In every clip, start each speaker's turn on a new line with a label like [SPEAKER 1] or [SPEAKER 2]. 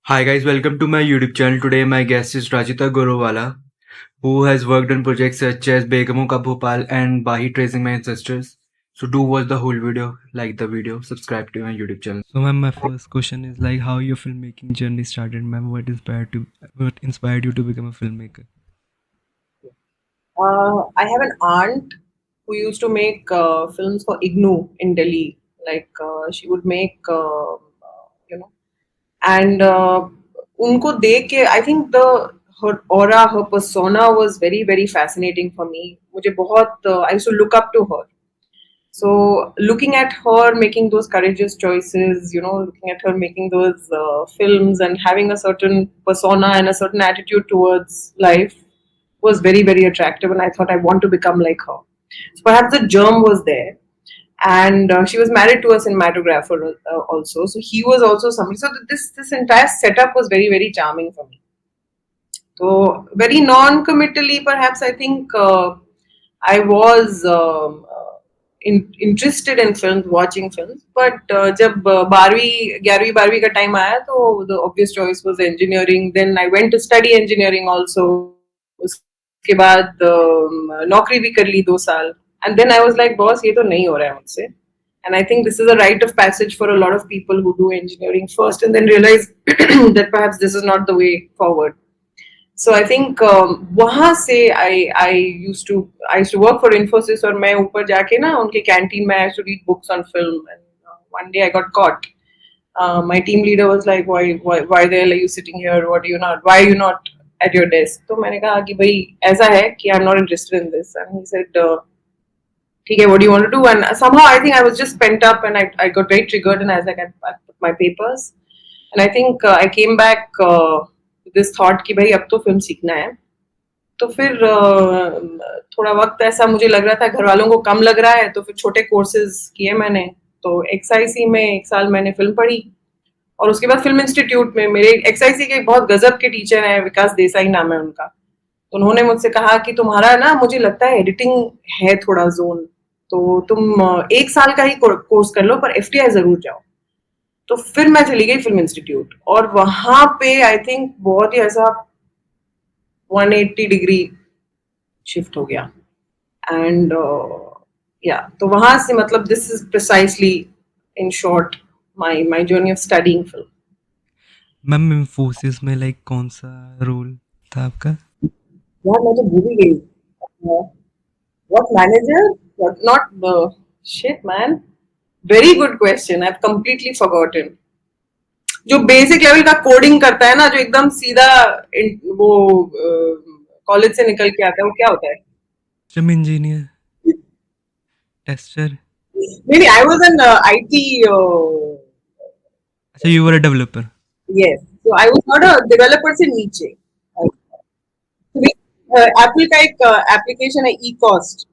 [SPEAKER 1] Hi guys, welcome to my YouTube channel. Today my guest is Rajita Gorowala, who has worked on projects such as Begamo Ka Bhopal and Bahi Tracing My Ancestors. So do watch the whole video, like the video, subscribe to my YouTube channel. So ma'am, my first question is like how your filmmaking journey started, ma'am. What inspired you to become a filmmaker?
[SPEAKER 2] I have an aunt who used to make films for IGNU in Delhi. She would make, and unko dekh ke, I think her aura, her persona was very very fascinating for me. मुझे बहुत I used to look up to her. So looking at her making those courageous choices, looking at her making those films and having a certain persona and a certain attitude towards life was very, very attractive. And I thought I want to become like her. So perhaps the germ was there. And she was married to a cinematographer also. So he was also somebody. So this entire setup was very, very charming for me. So very non-committally, perhaps I think I was interested in films, watching films. But जब 12वीं 11वीं 12वीं का time आया तो the obvious choice was engineering. Then I went to study engineering also. उसके बाद नौकरी भी कर ली 2 साल. And then I was like, boss, ये तो नहीं हो रहा है मुझसे. And I think this is a rite of passage for a lot of people who do engineering first and then realize that perhaps this is not the way forward. So I think वहाँ से I used to work for Infosys और मैं ऊपर जाके ना उनके canteen में I used to read books on film and one day I got caught. My team leader was like, why the hell are you sitting here? Why are you not at your desk? तो मैंने कहा कि भाई ऐसा है कि I'm not interested in this. And he said, ठीक है, what do you want to do? And somehow I think I was just pent up and I got very triggered and I was like, I put my papers. And I think I came back with this thought कि भाई अब तो film सीखना है. तो फिर थोड़ा वक्त ऐसा मुझे लग रहा था घर वालों को कम लग रहा है तो फिर छोटे कोर्सेज किए मैंने. तो XIC में 1 साल मैंने फिल्म पढ़ी और उसके बाद फिल्म इंस्टीट्यूट में मेरे XIC के बहुत गजब के टीचर हैं, विकास देसाई नाम है उनका. तो उन्होंने मुझसे कहा कि तुम्हारा ना मुझे लगता है एडिटिंग है थोड़ा जोन, तो तुम 1 साल का ही कोर्स कर लो पर FTI जरूर जाओ. तो फिर मैं चली गई फिल्म इंस्टीट्यूट और वहां पे आई थिंक बहुत ही ऐसा 180 डिग्री शिफ्ट हो गया. एंड या तो वहां से मतलब this is precisely in short my journey of studying film.
[SPEAKER 1] Ma'am Infosys में लाइक कौन सा रोल था आपका?
[SPEAKER 2] यार मैं तो भूल ही गई. What manager, what not shit man. Very good question, I have completely forgotten. जो बेसिक लेवल का कोडिंग करता है ना, जो एकदम सीधा वो कॉलेज से निकल के आता है, वो क्या होता है?
[SPEAKER 1] System engineer, tester.
[SPEAKER 2] नहीं, आई वाज एन IT.
[SPEAKER 1] अच्छा, you were a developer.
[SPEAKER 2] Yes, so I was not a developer से नीचे. एप्पल का एक एप्लीकेशन है ई कॉस्ट.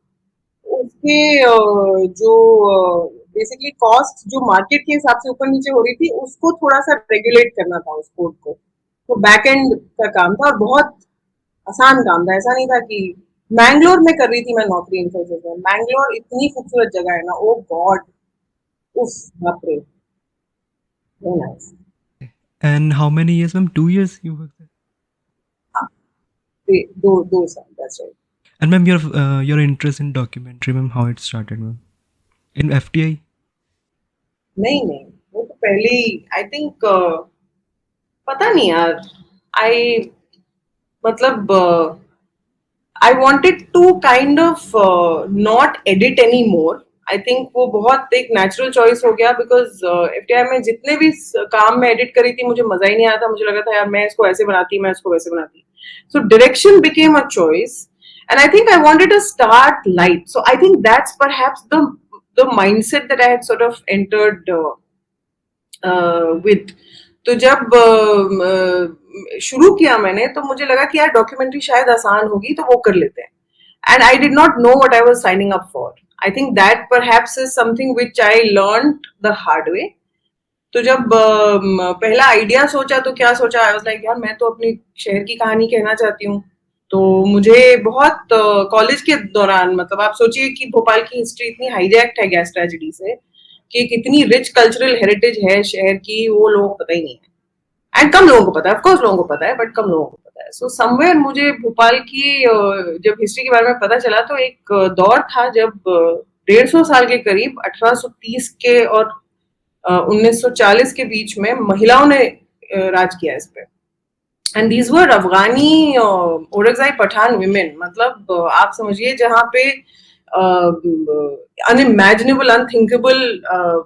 [SPEAKER 2] उसके जो बेसिकली कॉस्ट जो मार्केट के हिसाब से ऊपर नीचे हो रही थी उसको थोड़ा सा रेगुलेट करना था उस कोड को. तो बैक एंड का काम था और बहुत आसान काम था. ऐसा नहीं था कि मैंगलोर में कर रही थी मैं नौकरी इन्फोसिस में. मैंगलोर इतनी खूबसूरत जगह है ना, ओ गॉड, उफ, बाप रे, very nice.
[SPEAKER 1] And how many years, ma'am? 2 years you worked there.
[SPEAKER 2] दो साल, that's right.
[SPEAKER 1] And ma'am, your interest in documentary, ma'am, how it started, ma'am? In FTI?
[SPEAKER 2] नहीं नहीं, वो तो पहले ही आई थिंक पता नहीं यार. आई मतलब I wanted to kind of not edit anymore. I think वो बहुत एक नेचुरल चॉइस हो गया बिकॉज FTI में जितने भी काम मैं एडिट करी थी मुझे मजा ही नहीं आता. मुझे लगा था यार मैं इसको ऐसे बनाती, मैं इसको वैसे बनाती. So direction became a choice and I think I wanted to start light. So I think that's perhaps the mindset that I had sort of entered with. तो जब शुरू किया मैंने तो मुझे लगा कि यार डॉक्यूमेंट्री शायद आसान होगी तो वो कर लेते हैं. And I did not know what I was signing up for. I think that perhaps is something which I learned the hard way. तो जब पहला आइडिया सोचा तो क्या सोचा, आई वाज लाइक यार मैं तो अपनी शहर की कहानी कहना चाहती हूँ. तो मुझे बहुत कॉलेज के दौरान, मतलब आप सोचिए कि भोपाल की हिस्ट्री इतनी हाईजैक्ट है गैस ट्रेजेडी से कि कितनी रिच कल्चरल हेरिटेज है शहर की, वो लोगों को पता ही नहीं है. एंड कम लोगों को पता है, ऑफ कोर्स लोगों को पता है, बट कम लोगों को पता है. सो समवेयर मुझे भोपाल की जब हिस्ट्री के बारे में पता चला, तो एक दौर था जब 150 साल के करीब 1830 के और 1940 के बीच में महिलाओं ने राज किया इस पे. And these were Afghani Orakzai Pathan women. मतलब आप समझिए जहाँ पे unimaginable, unthinkable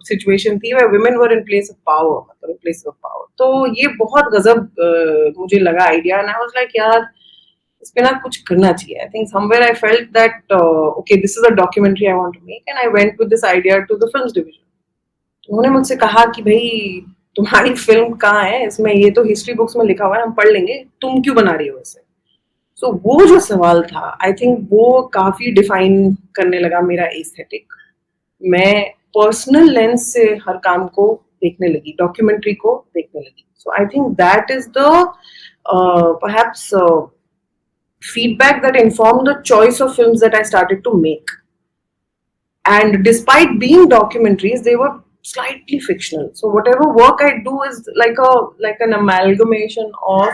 [SPEAKER 2] सिचुएशन थी where women were in place of power, मतलब in place of power. तो ये बहुत गजब मुझे लगा idea, and I was like यार इस पे ना कुछ करना चाहिए. I think somewhere I felt that okay this is a documentary I want to make, and I went with this idea to the films division. उन्होंने मुझसे कहा कि भाई तुम्हारी फिल्म कहाँ है, इसमें ये तो हिस्ट्री बुक्स में लिखा हुआ है, हम पढ़ लेंगे, तुम क्यों बना रही हो इसे. सो वो जो सवाल था, आई थिंक वो काफी डिफाइन करने लगा मेरा एस्थेटिक. मैं पर्सनल लेंस से हर काम को देखने लगी, डॉक्यूमेंट्री को देखने लगी. So I think that is the perhaps feedback that informed the choice of films that I started to make. And despite being documentaries, they were slightly fictional. So whatever work I do is like an amalgamation of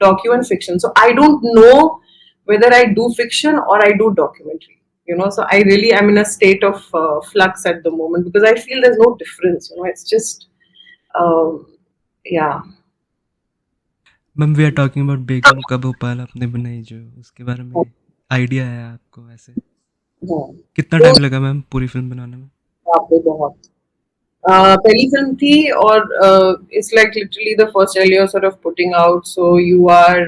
[SPEAKER 2] docu and fiction. So I don't know whether I do fiction or I do documentary. So I really am in a state of flux at the moment because I feel there's no difference. It's just um, yeah.
[SPEAKER 1] Ma'am we are talking about Begum का भोपाल आपने बनाई जो, उसके बारे में idea है आपको वैसे?
[SPEAKER 2] हाँ.
[SPEAKER 1] कितना
[SPEAKER 2] तो
[SPEAKER 1] टाइम लगा मैम पूरी फिल्म बनाने में?
[SPEAKER 2] आपको बहुत पहली फिल्म थी और it's like literally the first time you are sort of putting out, so you are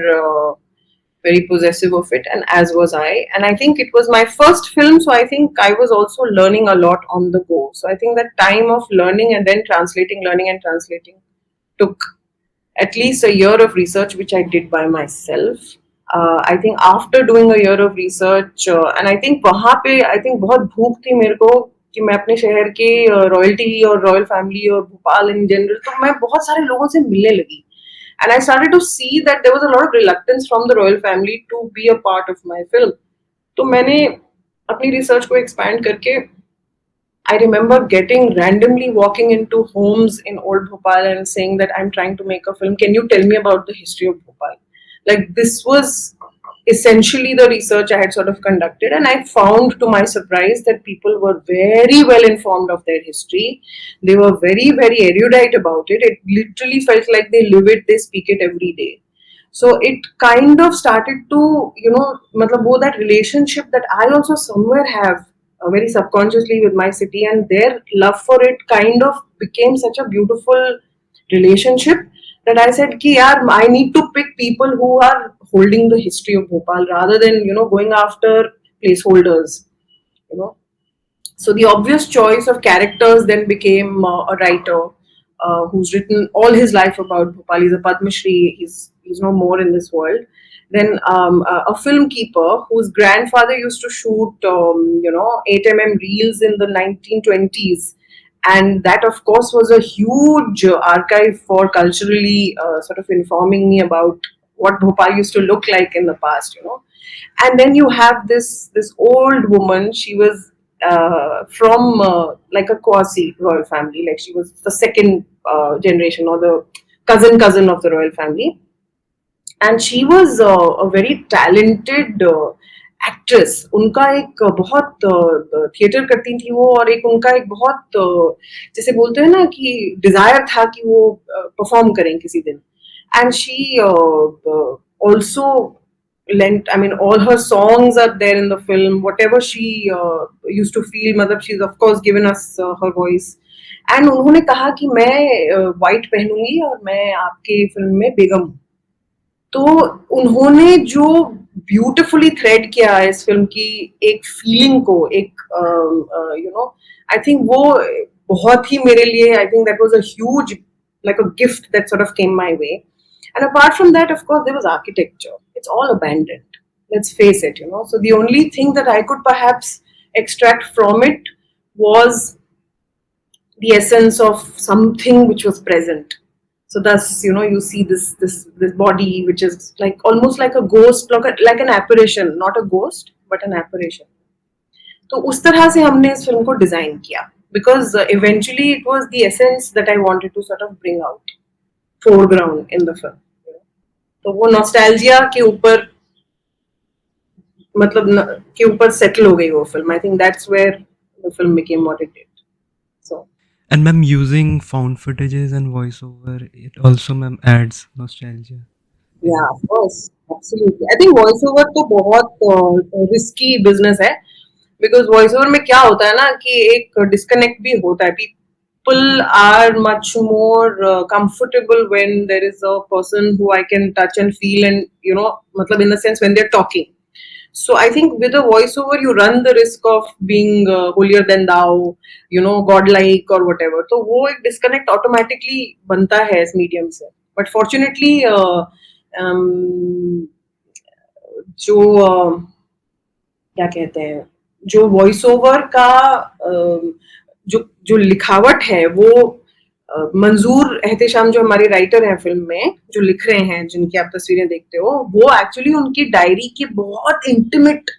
[SPEAKER 2] very possessive of it, and as was I. And I think it was my first film, so I think I was also learning a lot on the go. So I think that time of learning and then learning and translating took at least a year of research, which I did by myself. I think after doing a year of research, and I think वहाँ पे I think बहुत भूख थी मेरे को कि मैं अपने शहर के रॉयल्टी और रॉयल फैमिली और भोपाल इन जनरल, तो मैं बहुत सारे लोगों से मिलने लगी. And I started to see that there was a lot of reluctance from the royal family to be a part of my film. तो मैंने अपनी रिसर्च को एक्सपैंड करके I remember randomly walking into homes in Old Bhopal and saying that I'm trying to make a film. Can you tell me about the history of Bhopal? Like, this was essentially the research I had sort of conducted, and I found to my surprise that people were very well informed of their history. They were very, very erudite about it. It literally felt like they live it, they speak it every day. So it kind of started to, matlab, wo that relationship that I also somewhere have very subconsciously with my city, and their love for it kind of became such a beautiful relationship that I said ki yaar, I need to pick people who are holding the history of Bhopal rather than going after placeholders. So the obvious choice of characters then became a writer who's written all his life about Bhopal. He's a Padma Shri. He's no more in this world. Then a film keeper whose grandfather used to shoot 8 mm reels in the 1920s, and that of course was a huge archive for culturally sort of informing me about what Bhopal used to look like in the past. And then you have this old woman. She was from like a quasi royal family, like she was the second generation or the cousin of the royal family, and she was a very talented actress. उनका एक बहुत theatre करती थी वो, और एक उनका एक बहुत जैसे बोलते हैं ना कि डिजायर था कि वो परफॉर्म करें किसी दिन. And she also lent, I mean, all her songs are there in the film. Whatever she used to feel, मतलब she's of course given us her voice. And उन्होंने कहा कि मैं white पहनूंगी और मैं आपके फिल्म में बेगम हूँ. तो उन्होंने जो ब्यूटिफुली थ्रेड किया इस फिल्म की एक फीलिंग को, एक आई थिंक वो बहुत ही मेरे लिए, आई think that was a huge like a gift that sort of came my way. And apart from that, of course, there was architecture. It's all abandoned. Let's face it, So the only thing that I could perhaps extract from it was the essence of something which was present. So thus, you see this body which is like almost like a ghost, like an apparition, not a ghost, but an apparition. तो उस तरह से हमने इस film को design किया, because eventually it was the essence that I wanted to sort of bring out. foreground in the film. तो वो नॉस्टैल्जिया के ऊपर के ऊपर सेटल हो गई वो film. I think that's where the film became what it did. So
[SPEAKER 1] And ma'am, using found footages and voiceover, it also ma'am adds nostalgia.
[SPEAKER 2] या of course absolutely. I think voice over तो बहुत risky business है, because voice over में क्या होता है ना कि एक डिस्कनेक्ट भी होता है. People are much more comfortable when there is a person who I can touch and feel, and matlab in the sense when they're talking. So I think with a voiceover you run the risk of being holier than thou, godlike or whatever. So वो एक disconnect automatically बनता है इस medium से. But fortunately um, जो क्या कहते हैं, जो वॉइस ओवर का जो जो लिखावट है वो मंजूर एहतेशाम जो हमारे राइटर हैं फिल्म में, जो लिख रहे हैं, जिनकी आप तस्वीरें देखते हो, वो एक्चुअली उनकी डायरी की बहुत इंटीमेट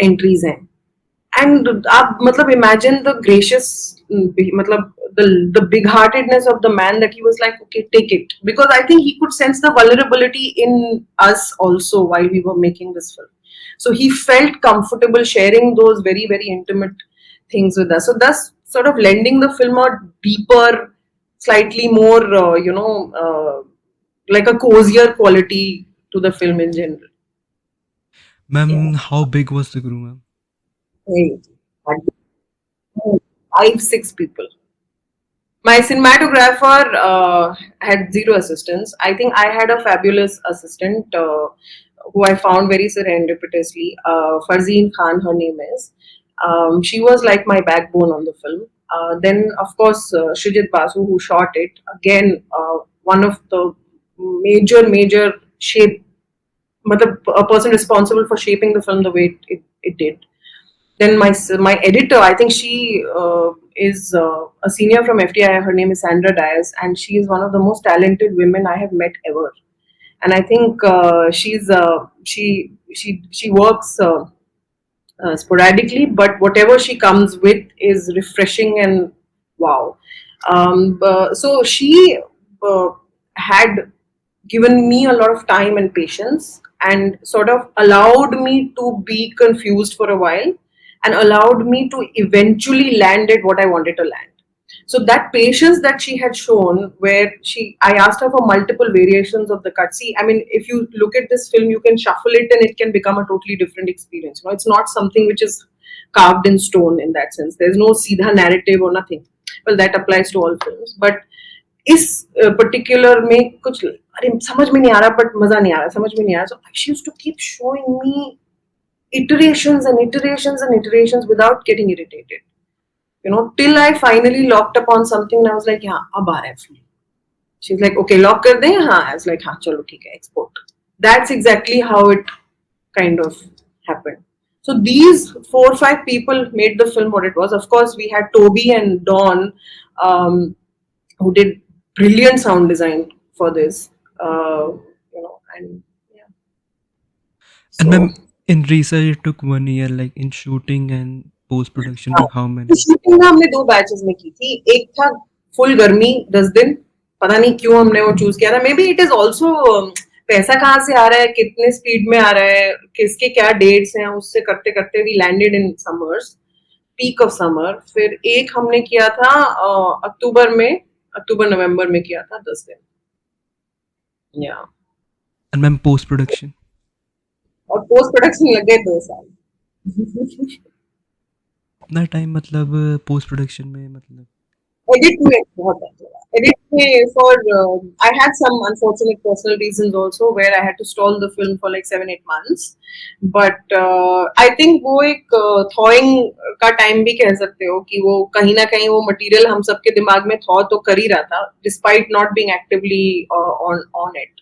[SPEAKER 2] एंट्रीज हैं. एंड आप मतलब इमेजिन द ग्रेशियस, मतलब the big heartedness of the man, that he was like, okay, take it, because I think he could sense the vulnerability in us also while we were making this film. So he felt comfortable sharing those very very intimate things with us, so thus sort of lending the film a deeper, slightly more like a cozier quality to the film in general.
[SPEAKER 1] Ma'am,
[SPEAKER 2] Yeah.
[SPEAKER 1] how big was the crew, ma'am?
[SPEAKER 2] Hey, 5-6 people. My cinematographer had zero assistants. I think I had a fabulous assistant who I found very serendipitously. Farzeen Khan, her name is. She was like my backbone on the film. Then, of course, Shrijit Basu, who shot it. Again, one of the major shape, a person responsible for shaping the film the way it did. Then my editor, I think she is a senior from FTI. Her name is Sandra Dias, and she is one of the most talented women I have met ever. And I think she works sporadically, but whatever she comes with is refreshing and wow. So she uh, had given me a lot of time and patience, and sort of allowed me to be confused for a while, and allowed me to eventually land at what I wanted to land. So that patience that she had shown, where I asked her for multiple variations of the cut. See, I mean, if you look at this film, you can shuffle it and it can become a totally different experience. It's not something which is carved in stone in that sense. There's no seedha narrative or nothing. Well, that applies to all films, but इस particular में कुछ अरे समझ में नहीं आ रहा, but मजा नहीं आ रहा, समझ में नहीं आ रहा. So she used to keep showing me iterations and iterations and iterations without getting irritated. Till I finally locked upon something and I was like, yeah, अब आ रहा है film. She's like, okay, lock कर दें. हाँ. I was like, हाँ, चलो ठीक है, export. That's exactly how it kind of happened. So these 4 or 5 people made the film what it was. Of course, we had Toby and Dawn, who did brilliant sound design for this. And yeah.
[SPEAKER 1] And
[SPEAKER 2] So
[SPEAKER 1] ma'am, in research, it took 1 year, like in shooting and post production, took how many?
[SPEAKER 2] Shooting ना हमने 2 batches में की थी. एक था full गर्मी 10 दिन. पता नहीं क्यों हमने वो चूज किया था. May be it is also पैसा कहाँ से आ रहा है, कितने स्पीड में आ रहा है, किसके क्या डेट्स हैं, उससे करते करते we landed in summers, peak of summer. फिर एक हमने किया था अक्टूबर नवंबर में किया था, 10 दिन. या
[SPEAKER 1] And ma'am, post production.
[SPEAKER 2] और पोस्ट प्रोडक्शन लग गए 2 साल.
[SPEAKER 1] इतना टाइम मतलब पोस्ट प्रोडक्शन में मतलब
[SPEAKER 2] एडिट में बहुत टाइम लगा. एडिट में for I had some unfortunate personal reasons also where I had to stall the film for like 7-8 months. But I think वो एक थॉइंग का टाइम भी कह सकते हो, कि वो कहीं ना कहीं वो मटेरियल हम सबके दिमाग में थॉ तो कर ही रहा था, despite not being actively on it.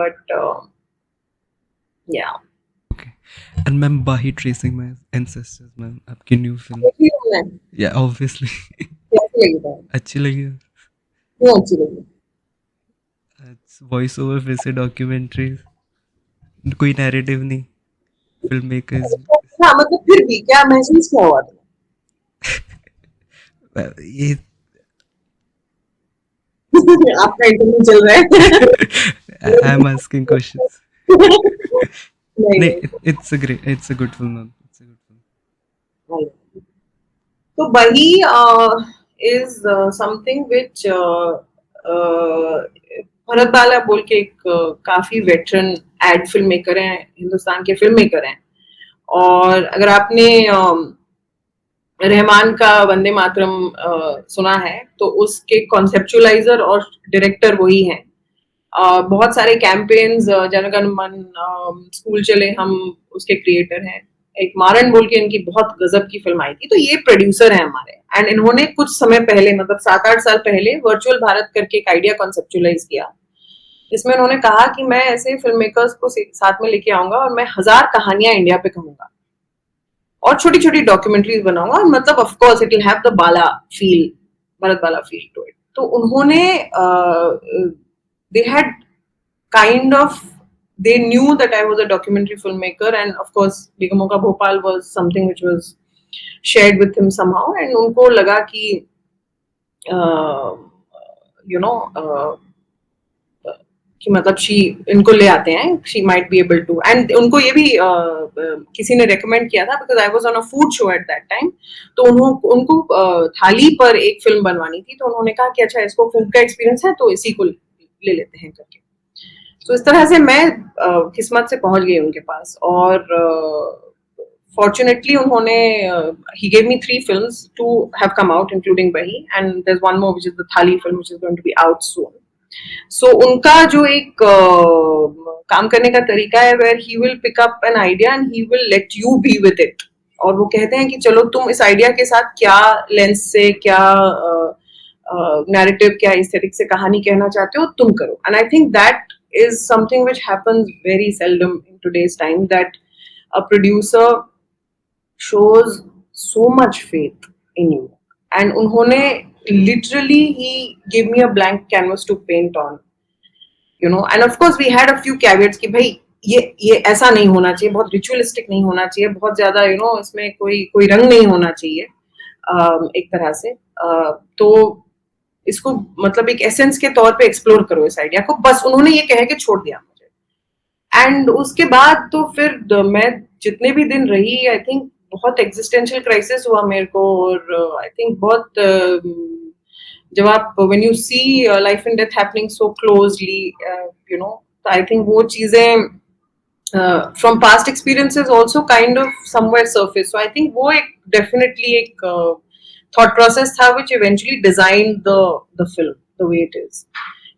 [SPEAKER 2] But या
[SPEAKER 1] okay. And ma'am, Bahi tracing my ancestors, ma'am, आपकी न्यू फिल्म.
[SPEAKER 2] देखिए हमने
[SPEAKER 1] Yeah, obviously.
[SPEAKER 2] कैसी लगी था,
[SPEAKER 1] अच्छी लगी.
[SPEAKER 2] क्यों अच्छी लगी.
[SPEAKER 1] वॉइस ओवर फिर से डॉक्यूमेंट्रीज, कोई नैरेटिव नहीं, फिल्म मेकर्स.
[SPEAKER 2] हाँ, मतलब फिर भी क्या महसूस क्या हुआ था.
[SPEAKER 1] ये
[SPEAKER 2] आपका इंटरव्यू चल रहा है।
[SPEAKER 1] I'm asking questions.
[SPEAKER 2] नहीं
[SPEAKER 1] No,
[SPEAKER 2] नहीं
[SPEAKER 1] it's a good film, ma'am. It's a good film.
[SPEAKER 2] नहीं। तो वही इज समथिंग विच भरत बाला बोल के एक काफी वेटरन एड फिल्म मेकर हैं, हिंदुस्तान के फिल्म मेकर हैं। और अगर आपने रहमान का वंदे मातरम सुना है तो उसके कॉन्सेप्चुअलाइजर और डायरेक्टर वही हैं। बहुत सारे कैंपेन्स जनगण मन, स्कूल चले हम, उसके क्रिएटर हैं। एक मारन बोल के इनकी बहुत गजब की फिल्म आई थी, तो ये प्रोड्यूसर हैं हमारे। एंड इन्होंने कुछ समय पहले, मतलब 7-8 साल पहले, वर्चुअल भारत करके एक आइडिया कॉन्सेप्चुअलाइज किया, जिसमें उन्होंने कहा कि मैं ऐसे फिल्म मेकर्स को साथ में लेके आऊंगा और मैं 1000 कहानियां इंडिया पे कहूंगा और छोटी छोटी डॉक्यूमेंट्रीज बनाऊंगा, और मतलब of course it will have the Bala feel, Bharat Bala feel to it. तो उन्होंने they had kind of, they knew that I was a documentary filmmaker, and of course Begum Ka Bhopal was something which was shared with him somehow, and उनको लगा कि uh, you know कि मतलब she इनको ले आते हैं, she might be able to. And उनको ये भी किसी ने रेकमेंड किया था, because I was on a food show at that time. तो उनको थाली पर एक फिल्म बनवानी थी, तो उन्होंने कहा कि अच्छा इसको फूड का एक्सपीरियंस है तो इसी को ले लेते हैं करके। तो इस तरह से मैं किस्मत से पहुंच गई उनके पास। और फॉर्चुनेटली उन्होंने he gave me 3 films, 2 have come out including Bahi, and there's one more which is the Thali film which is going to be out soon. So उनका जो एक काम करने का तरीका है, where he will pick up an idea and he will let you be with it, और वो कहते हैं कि चलो तुम इस आइडिया के साथ क्या लेंस से, क्या नैरेटिव, क्या एस्थेटिक से कहानी कहना चाहते हो तुम करो। And I think that is something which happens very seldom in today's time, that a producer shows so much faith in you, and unhone literally, he gave me a blank canvas to paint on, you know। And of course we had a few caveats कि भाई ये ऐसा नहीं होना चाहिए, बहुत ritualistic नहीं होना चाहिए, बहुत ज्यादा इसमें कोई रंग नहीं होना चाहिए, एक तरह से। तो इसको मतलब एक एसेंस के तौर पे एक्सप्लोर करो इस आइडिया को, बस उन्होंने ये कह के छोड़ दिया मुझे। एंड उसके बाद तो फिर मैं जितने भी दिन रही, आई थिंक बहुत एग्जिस्टेंशियल क्राइसिस हुआ मेरे को। और आई थिंक बहुत जब आप when you see life and death happening so closely, I think वो चीजें from past experiences also kind of somewhere surface. So I think वो एक definitely एक thought process था which eventually designed the film the way it is.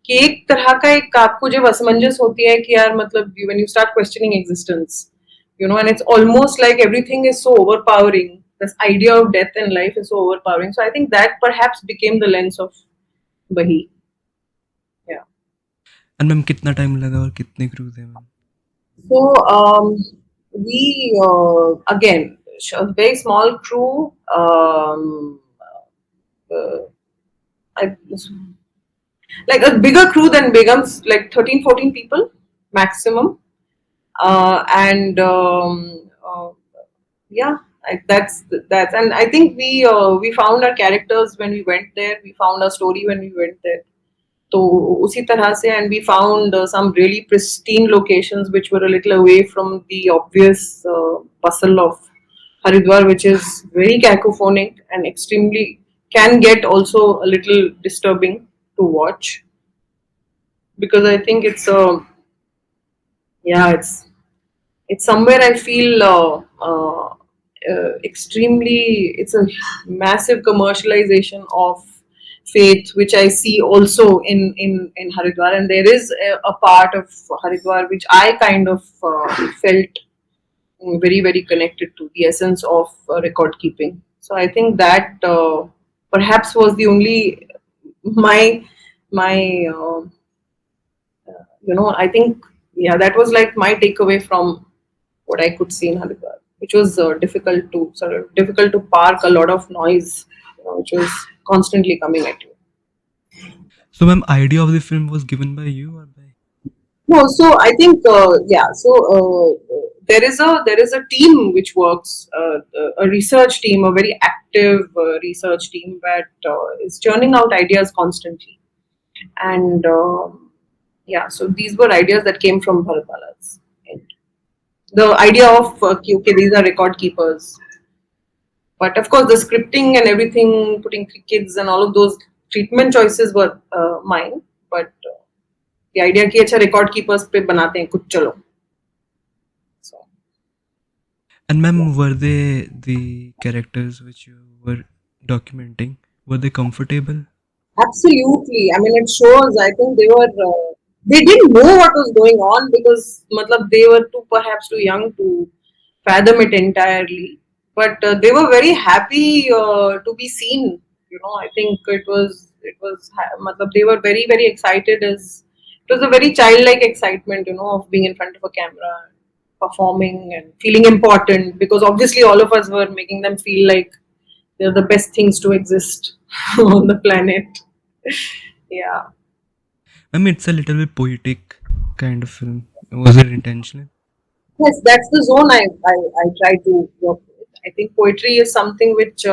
[SPEAKER 2] कि एक तरह का एक आपको जब असमंजस होती है कि यार मतलब when you start questioning existence, and it's almost like everything is so overpowering. This idea of death and life is so overpowering. So I think that perhaps became the lens of Bahi. Yeah.
[SPEAKER 1] And ma'am कितना time लगा और कितने crew थे ma'am?
[SPEAKER 2] So we again, a very small crew. I, like a bigger crew than Begum's, like 13-14 people maximum. And yeah, that's, and I think we found our characters when we went there. We found our story when we went there. तो उसी तरह से, and we found some really pristine locations which were a little away from the obvious bustle of Haridwar, which is very cacophonic and extremely, can get also a little disturbing to watch, because I think it's yeah, it's somewhere I feel extremely, it's a massive commercialization of faith, which I see also in Haridwar. And there is a part of Haridwar which I kind of felt very very connected to, the essence of record keeping. So I think that perhaps was the only my I think, yeah, that was like my takeaway from what I could see in Haridwar, which was difficult to park a lot of noise, which was constantly coming at you.
[SPEAKER 1] So ma'am, idea of the film was given by you or by?
[SPEAKER 2] No, so I think yeah. So there is a team which works, a research team, a very active research team that is churning out ideas constantly. And yeah, so these were ideas that came from Bharatwala's end. The idea of okay, these are record keepers, but of course the scripting and everything, putting kids and all of those treatment choices were mine. But the idea कि अच्छा record keepers पे बनाते हैं कुछ चलो. So
[SPEAKER 1] And
[SPEAKER 2] yeah.
[SPEAKER 1] ma'am, were they the characters which you were documenting? Were they comfortable?
[SPEAKER 2] Absolutely. I mean, it shows. I think they were. They didn't know what was going on because, matlab, they were perhaps too young to fathom it entirely. But they were very happy to be seen. You know, I think matlab, they were very very excited. As it was a very childlike excitement, you know, of being in front of a camera, performing and feeling important. Because obviously, all of us were making them feel like they're the best things to exist on the planet. Yeah.
[SPEAKER 1] I mean, it's a little bit poetic kind of film. Was it intentional?
[SPEAKER 2] Yes, that's the zone I try to work with. I think poetry is something which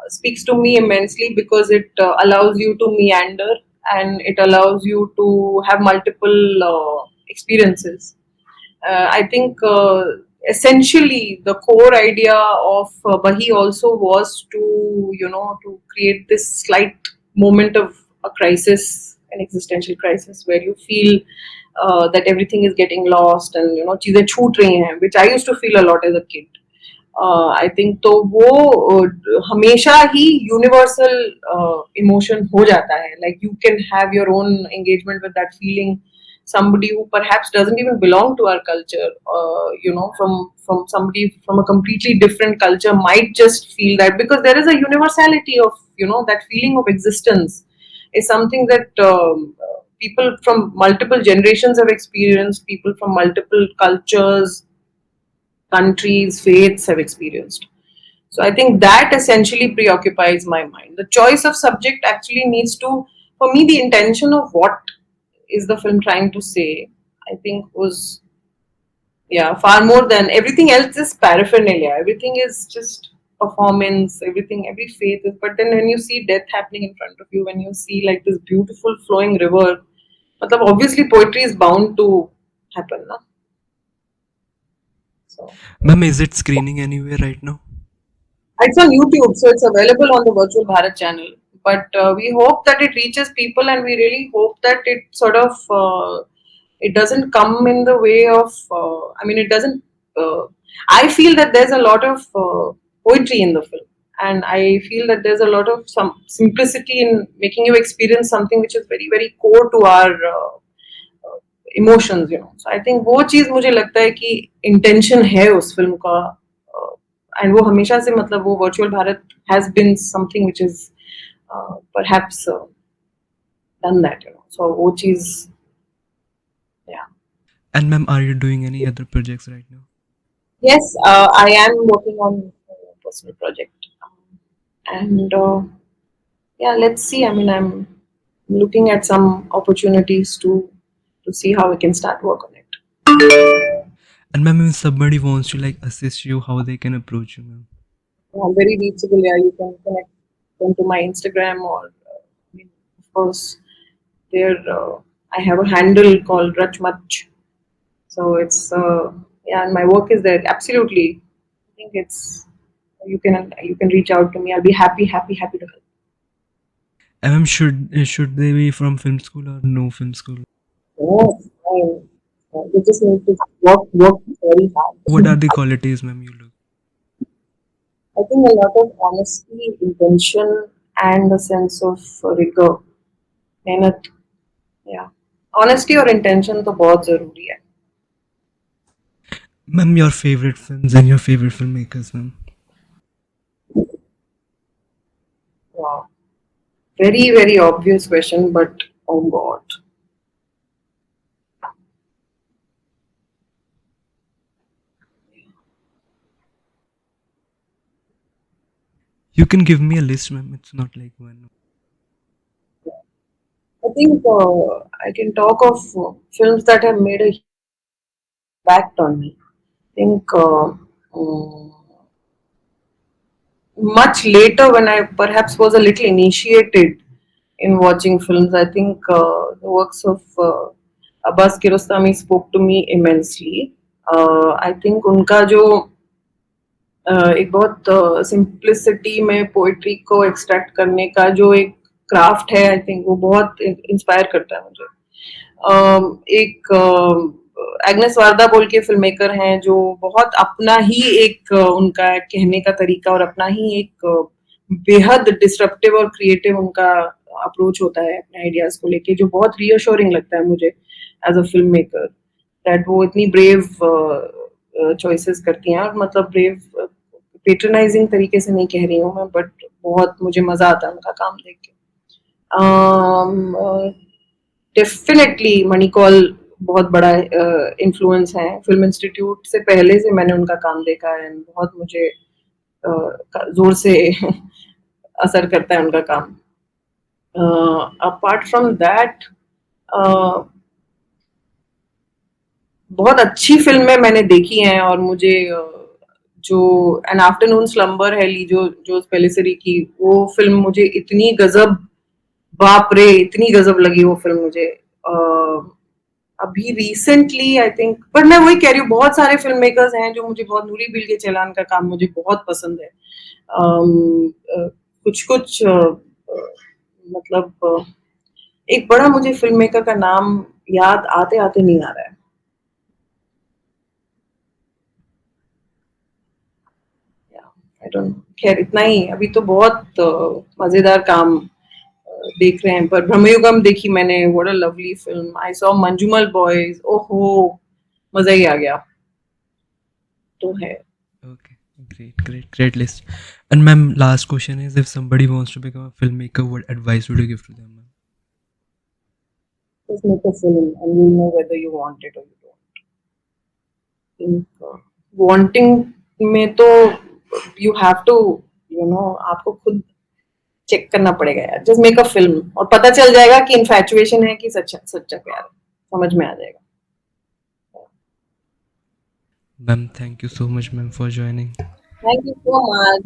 [SPEAKER 2] speaks to me immensely because it allows you to meander and it allows you to have multiple experiences. I think essentially the core idea of Bahi also was to, you know, to create this slight moment of a crisis, an existential crisis, where you feel that everything is getting lost and you know चीजें छूट रही हैं, which I used to feel a lot as a kid. I think तो वो हमेशा ही universal emotion हो जाता है like you can have your own engagement with that feeling somebody who perhaps doesn't even belong to our culture you know from somebody from a completely different culture might just feel that because there is a universality of you know that feeling of existence is something that people from multiple generations have experienced, people from multiple cultures, countries, faiths have experienced. So I think that essentially preoccupies my mind. The choice of subject actually needs to, for me, the intention of what is the film trying to say, I think was, yeah, far more than everything else is paraphernalia. Everything is just performance, everything, every faith is. But then when you see death happening in front of you, when you see like this beautiful flowing river, matlab, obviously poetry is bound to happen. Na? So.
[SPEAKER 1] Ma'am, is it screening anywhere right now?
[SPEAKER 2] It's on YouTube, so it's available on the Virtual Bharat channel. But we hope that it reaches people, and we really hope that it sort of it doesn't come in the way of. I mean, it doesn't. I feel that there's a lot of poetry in the film, and I feel that there's a lot of some simplicity in making you experience something which is very very core to our emotions you know so I think वो चीज मुझे लगता है कि intention है उस film का and वो हमेशा से मतलब वो virtual Bharat has been something which is perhaps done that you know so वो चीज या
[SPEAKER 1] And ma'am, are you doing any other projects right now?
[SPEAKER 2] Yes I am working on personal project and yeah let's see I mean I'm looking at some opportunities to see how we can start work on it.
[SPEAKER 1] And ma'am, if somebody wants to like assist you, how they can approach you, ma'am?
[SPEAKER 2] Very reachable. Yeah, you can connect them to my Instagram or, I mean, of course, there I have a handle called Rachmach. So it's yeah, and my work is there. Absolutely, I think it's you can reach out to me. I'll be happy to help.
[SPEAKER 1] And ma'am, should they be from film school or no film school?
[SPEAKER 2] Yes, you just need to work very
[SPEAKER 1] What are
[SPEAKER 2] hard.
[SPEAKER 1] the qualities, ma'am, you look?
[SPEAKER 2] I think a lot of honesty, intention, and a sense of rigor. मेहनत या honesty और intention तो बहुत जरूरी है.
[SPEAKER 1] Ma'am, your favorite films and your favorite filmmakers, ma'am.
[SPEAKER 2] Wow. Very, very obvious question, but oh god.
[SPEAKER 1] You can give me a list, ma'am. It's not like one.
[SPEAKER 2] I think I can talk of films that have made a impact on me. I think much later when I perhaps was a little initiated in watching films. I think the works of Abbas Kiarostami spoke to me immensely. I think उनका जो एक बहुत simplicity में poetry को extract करने का जो एक क्राफ्ट है, आई थिंक वो बहुत इंस्पायर करता है मुझे. एक एग्नेस वारदा बोल के फिल्म मेकर हैं जो बहुत अपना ही एक उनका कहने का तरीका और अपना ही एक बेहद डिस्ट्रप्टिव और क्रिएटिव उनका अप्रोच होता है अपने आइडियाज को लेके, जो बहुत रीअश्योरिंग लगता है मुझे as a film maker, that वो इतनी ब्रेव चॉइसेस करती हैं. और मतलब ब्रेव पेट्रनाइजिंग तरीके से नहीं कह रही हूँ मैं, बट बहुत मुझे मजा आता है उनका काम देख के. डेफिनेटली मणिकौल बहुत बड़ा इन्फ्लुएंस है. फिल्म इंस्टीट्यूट से पहले से मैंने उनका काम देखा है, बहुत मुझे जोर से असर करता है उनका काम. अपार्ट फ्रॉम दैट बहुत अच्छी फिल्में मैंने देखी हैं और मुझे जो एन आफ्टरनून स्लम्बर है लीजो जोस पेलिसरी की, वो फिल्म मुझे इतनी गजब, बाप रे इतनी गजब लगी वो फिल्म मुझे. अभी रिसेंटली आई थिंक, पर मैं वही कह रही हूँ, बहुत सारे फिल्म मेकर्स हैं जो मुझे बहुत, नूरी बिल्गे चलान का काम मुझे बहुत पसंद है. कुछ कुछ मतलब एक बड़ा मुझे फिल्म मेकर का नाम याद आते आते नहीं आ रहा है. आई डोंट, खैर इतना ही. अभी तो बहुत मजेदार काम देख रहे हैं. पर ब्रह्मयुगम देखी मैंने, what a lovely film. I saw Manjummel boys, ओहो मजा ही आ गया. तो है.
[SPEAKER 1] Okay, great list. And ma'am, last question is, if somebody wants to become a filmmaker, what advice would you give to them, ma'am?
[SPEAKER 2] Just make a film and you know whether you want it or you don't. Wanting में तो you have to, you know, आपको खुद check करना पड़ेगा यार. Just make a film और पता चल जाएगा कि इन्फैचुएशन है कि सच्चा सच्चा प्यार है, समझ में आ जाएगा.
[SPEAKER 1] Ma'am, thank you so much, ma'am, for joining.
[SPEAKER 2] Thank you so much.